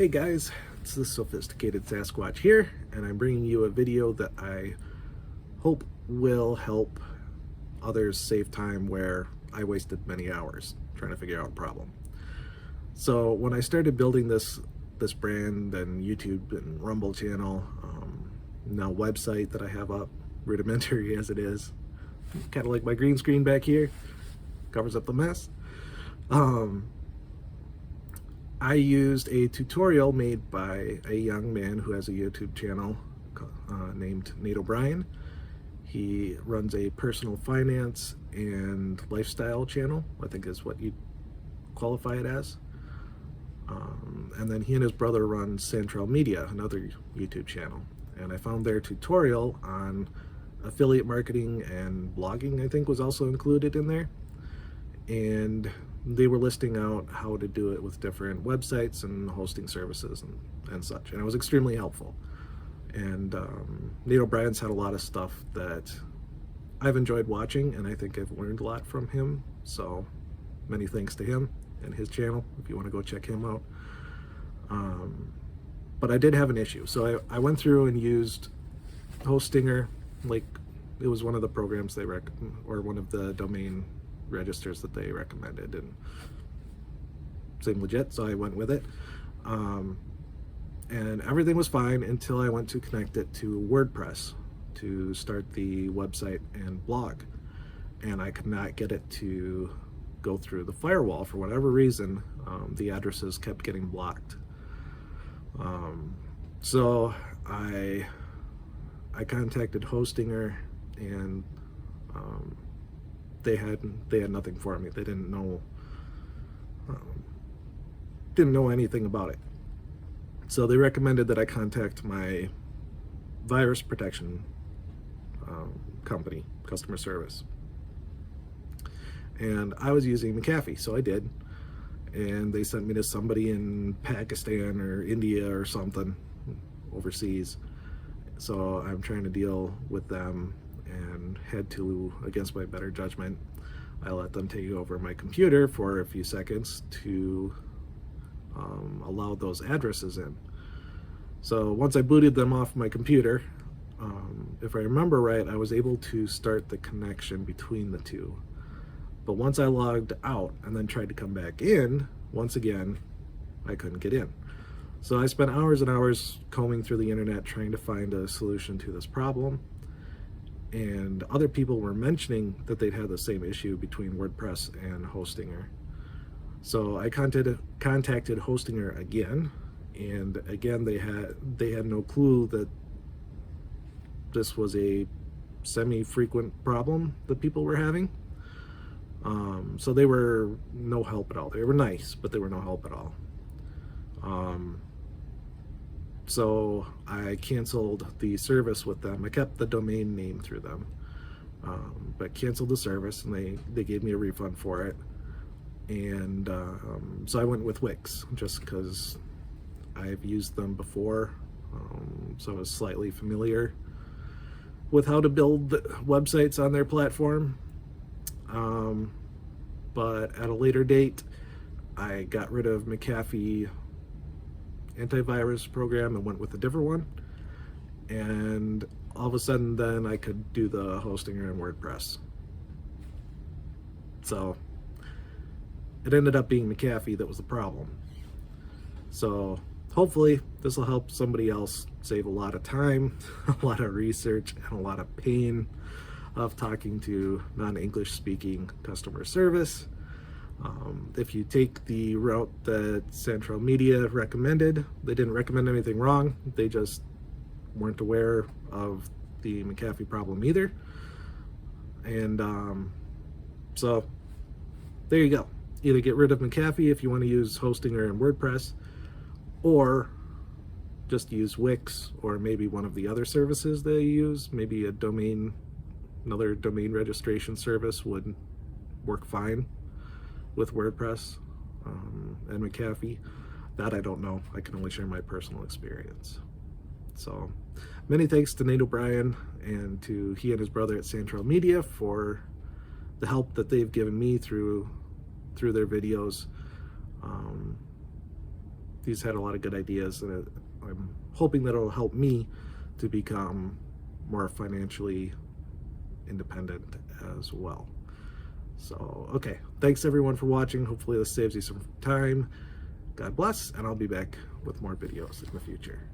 Hey guys, it's the Sophisticated Sasquatch here, and I'm bringing you a video that I hope will help others save time where I wasted many hours trying to figure out a problem. So when I started building this brand and YouTube and Rumble channel, now website that I have up, rudimentary as it is, kind of like my green screen back here, covers up the mess. I used a tutorial made by a young man who has a YouTube channel named OBrian. He runs a personal finance and lifestyle channel, I think is what you'd qualify it as. And then he and his brother run Santrel Media, another YouTube channel. And I found their tutorial on affiliate marketing and blogging, I think was also included in there. And they were listing out how to do it with different websites and hosting services and such, and it was extremely helpful. And Nate O'Brien's had a lot of stuff that I've enjoyed watching, and I think I've learned a lot from him, so many thanks to him and his channel if you want to go check him out. But I did have an issue, so I went through and used Hostinger, like it was one of the programs they or one of the domain registers that they recommended, and seemed legit, so I went with it. And everything was fine until I went to connect it to WordPress to start the website and blog, and I could not get it to go through the firewall for whatever reason. The addresses kept getting blocked. So I contacted Hostinger, and they had nothing for me. They didn't know anything about it. So they recommended that I contact my virus protection company, customer service. And I was using McAfee, so I did. And they sent me to somebody in Pakistan or India or something overseas. So I'm trying to deal with them, and had to, against my better judgment, I let them take over my computer for a few seconds to allow those addresses in. So once I booted them off my computer, if I remember right, I was able to start the connection between the two. But once I logged out and then tried to come back in, once again, I couldn't get in. So I spent hours and hours combing through the internet trying to find a solution to this problem. And other people were mentioning that they'd had the same issue between WordPress and Hostinger. So I contacted Hostinger again, and again they had no clue that this was a semi-frequent problem that people were having. So they were no help at all. They were nice, but they were no help at all. So I canceled the service with them. I kept the domain name through them, but canceled the service, and they gave me a refund for it. And so I went with Wix just because I've used them before, so I was slightly familiar with how to build websites on their platform. But at a later date, I got rid of McAfee antivirus program and went with a different one, and all of a sudden then I could do the Hostinger and WordPress. So it ended up being McAfee that was the problem. So hopefully this will help somebody else save a lot of time, a lot of research, and a lot of pain of talking to non-English speaking customer service. If you take the route that Santrel Media recommended, they didn't recommend anything wrong. They just weren't aware of the McAfee problem either. And so there you go. Either get rid of McAfee if you want to use Hostinger and WordPress, or just use Wix, or maybe one of the other services they use. Maybe another domain registration service would work fine with WordPress and McAfee. That I don't know. I can only share my personal experience. So many thanks to Nate O'Brien and to he and his brother at Santrel Media for the help that they've given me through their videos. he's had a lot of good ideas, and I'm hoping that it'll help me to become more financially independent as well. So, okay, thanks everyone for watching. Hopefully this saves you some time. God bless, and I'll be back with more videos in the future.